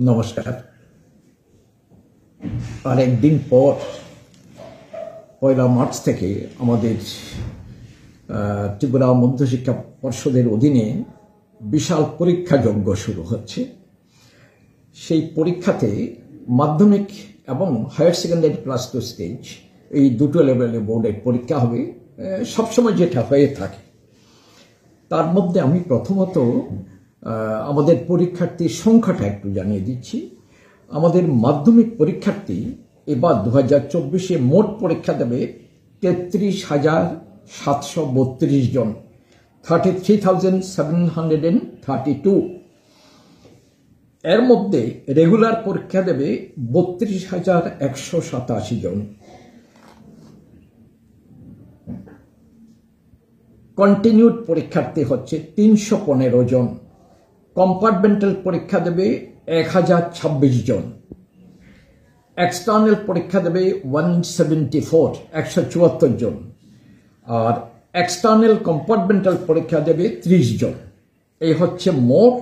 নমস্কার। আর একদিন পর 1 মার্চ থেকে আমাদের ত্রিপুরা মধ্যশিক্ষা পর্ষদের অধীনে বিশাল পরীক্ষাযজ্ঞ শুরু হচ্ছে। সেই পরীক্ষাতে মাধ্যমিক এবং হায়ার সেকেন্ডারি ক্লাস 2 স্টেজ এই দুটো লেভেলে বোর্ডের পরীক্ষা হবে, সবসময় যেটা হয়ে থাকে। তার মধ্যে আমি প্রথমত আমাদের পরীক্ষার্থীর সংখ্যাটা একটু জানিয়ে দিচ্ছি। আমাদের মাধ্যমিক পরীক্ষার্থী এবার 2024-এ মোট পরীক্ষা দেবে 33,732 জন, 33,732। এর মধ্যে রেগুলার পরীক্ষা দেবে 32,187 জন, কন্টিনিউড পরীক্ষার্থী হচ্ছে 315 জন, কম্পার্টমেন্টাল পরীক্ষা দেবে 1026 জন, এক্সটার্নাল পরীক্ষা দেবে 174 জন, আর এক্সটার্নাল কম্পার্টমেন্টাল পরীক্ষা দেবে 30 জন। এই হচ্ছে মোট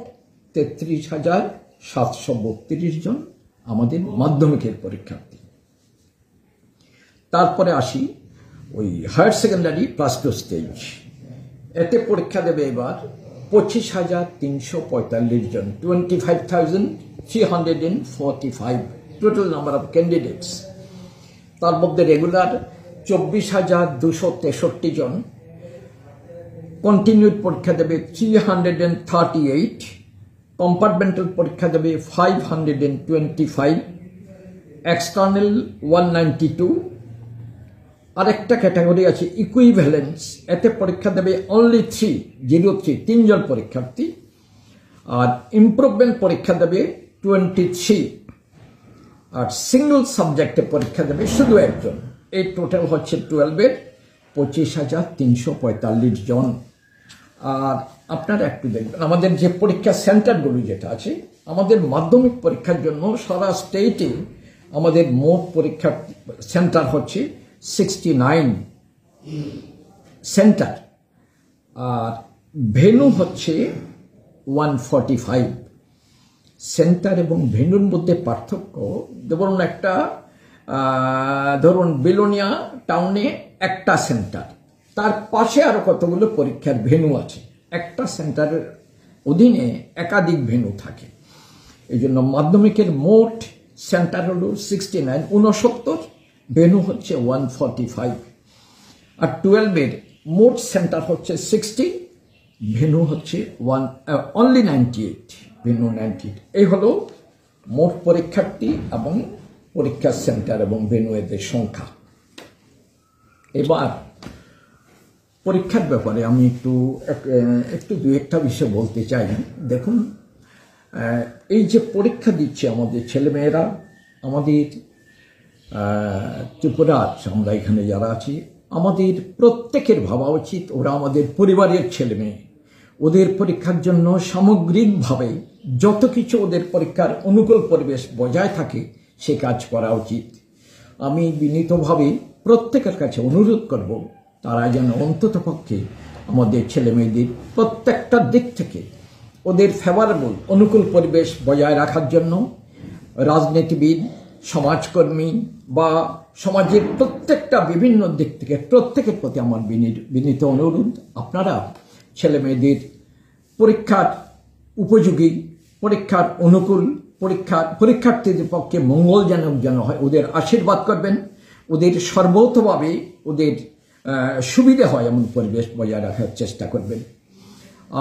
33,732 জন আমাদের মাধ্যমিকের পরীক্ষার্থী। তারপরে আসি ওই হায়ার সেকেন্ডারি ক্লাস 2 স্টেজ। এতে পরীক্ষা দেবে এবার 25,345 জন, 25,345 টোটাল নাম্বার অফ ক্যান্ডিডেটস। তার মধ্যে রেগুলার 24,263 জন, কন্টিনিউড পরীক্ষা দেবে 338, কম্পার্টমেন্টাল পরীক্ষা দেবে 525, এক্সটার্নাল 192। আরেকটা ক্যাটাগরি আছে ইকুইভ্যালেন্স, এতে পরীক্ষা দেবে অনলি 3 জন পরীক্ষার্থী, আর ইমপ্রুভমেন্ট পরীক্ষা দেবে 23, আর সিঙ্গল সাবজেক্টে পরীক্ষা দেবে শুধু একজন। এই টোটাল হচ্ছে 12-এর 25,345 জন। আর আপনারা একটু দেখবেন আমাদের যে পরীক্ষা সেন্টারগুলো যেটা আছে, আমাদের মাধ্যমিক পরীক্ষার জন্য সারা স্টেটে আমাদের মোট পরীক্ষা সেন্টার হচ্ছে 69 সেন্টার, আর ভেন্যু হচ্ছে 145। সেন্টার এবং ভেন্যুর মধ্যে পার্থক্য, ধরুন একটা বিলোনিয়া টাউনে একটা সেন্টার, তার পাশে আরো কতগুলো পরীক্ষার ভেন্যু আছে। একটা সেন্টারের অধীনে একাধিক ভেন্যু থাকে। এই জন্য মাধ্যমিকের মোট সেন্টার হলো 69, 69, ভেন্যু হচ্ছে 145। আর 12-এর মোট সেন্টার হচ্ছে 60, ভেন্যু হচ্ছে অনলি 98, ভেন্যু 98। এই হলো মোট পরীক্ষার্থী এবং পরীক্ষা সেন্টার এবং ভেন্যু এদের সংখ্যা। এবার পরীক্ষার ব্যাপারে আমি একটু দু একটা বিষয় বলতে চাই। দেখুন, এই যে পরীক্ষা দিচ্ছে আমাদের ছেলেমেয়েরা, আমাদের ত্রিপুরার আমরা এখানে যারা আছি, আমাদের প্রত্যেকের ভাবা উচিত ওরা আমাদের পরিবারের ছেলেমেয়ে। ওদের পরীক্ষার জন্য সামগ্রিকভাবে যত কিছু ওদের পরীক্ষার অনুকূল পরিবেশ বজায় থাকে সে কাজ করা উচিত। আমি বিনীতভাবে প্রত্যেকের কাছে অনুরোধ করব, তারা যেন অন্ততপক্ষে আমাদের ছেলেমেয়েদের প্রত্যেকটা দিক থেকে ওদের ফেভারেবল অনুকূল পরিবেশ বজায় রাখার জন্য রাজনীতিবিদ, সমাজকর্মী বা সমাজের প্রত্যেকটা বিভিন্ন দিক থেকে প্রত্যেকের প্রতি আমার বিনীত অনুরোধ, আপনারা ছেলেমেয়েদের পরীক্ষার উপযোগী, পরীক্ষার অনুকূল, পরীক্ষার্থীদের পক্ষে মঙ্গলজনক যেন হয় ওদের আশীর্বাদ করবেন, ওদের সর্বতভাবে ওদের সুবিধা হয় এমন পরিবেশ বজায় রাখার চেষ্টা করবেন।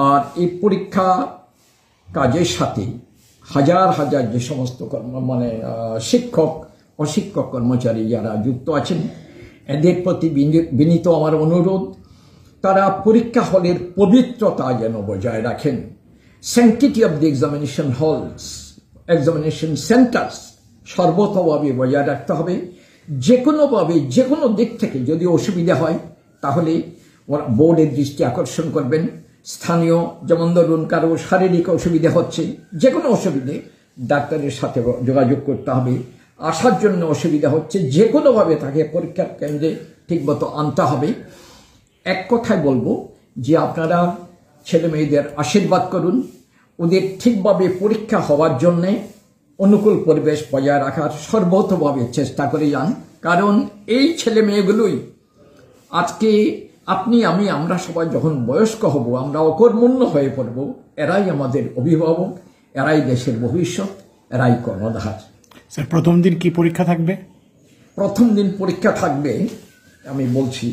আর এই পরীক্ষা কাজের সাথে হাজার হাজার যে সমস্ত শিক্ষক, অশিক্ষক কর্মচারী যারা যুক্ত আছেন, এদের প্রতি বিনীত আমার অনুরোধ, তারা পরীক্ষা হলের পবিত্রতা যেন বজায় রাখেন। Sanctity of the examination halls, examination centres সর্বতভাবে বজায় রাখতে হবে। যে কোনোভাবে যে কোনো দিক থেকে যদি অসুবিধা হয় তাহলে বোর্ডের দৃষ্টি আকর্ষণ করবেন। স্থানীয়, যেমন ধরুন কারো শারীরিক অসুবিধা হচ্ছে, যে কোনো অসুবিধে ডাক্তারের সাথে যোগাযোগ করতে হবে। আসার জন্য অসুবিধা হচ্ছে, যে কোনোভাবে তাকে পরীক্ষার কেন্দ্রে ঠিকমতো আনতে হবে। এক কথায় বলবো যে আপনারা ছেলে মেয়েদের আশীর্বাদ করুন, ওদের ঠিকভাবে পরীক্ষা হওয়ার জন্যে অনুকূল পরিবেশ বজায় রাখার সর্বতভাবে চেষ্টা করে যান। কারণ এই ছেলে মেয়েগুলোই আজকে আপনি আমি আমরা সবাই যখন বয়স্ক হব, আমরা অকর্মণ্য হয়ে পড়ব, এরাই আমাদের অভিভাবক, এরাই দেশের ভবিষ্যৎ, এরাই কর্ণধার। স্যার, প্রথম দিন কি পরীক্ষা থাকবে? প্রথম দিন পরীক্ষা থাকবে, আমি বলছি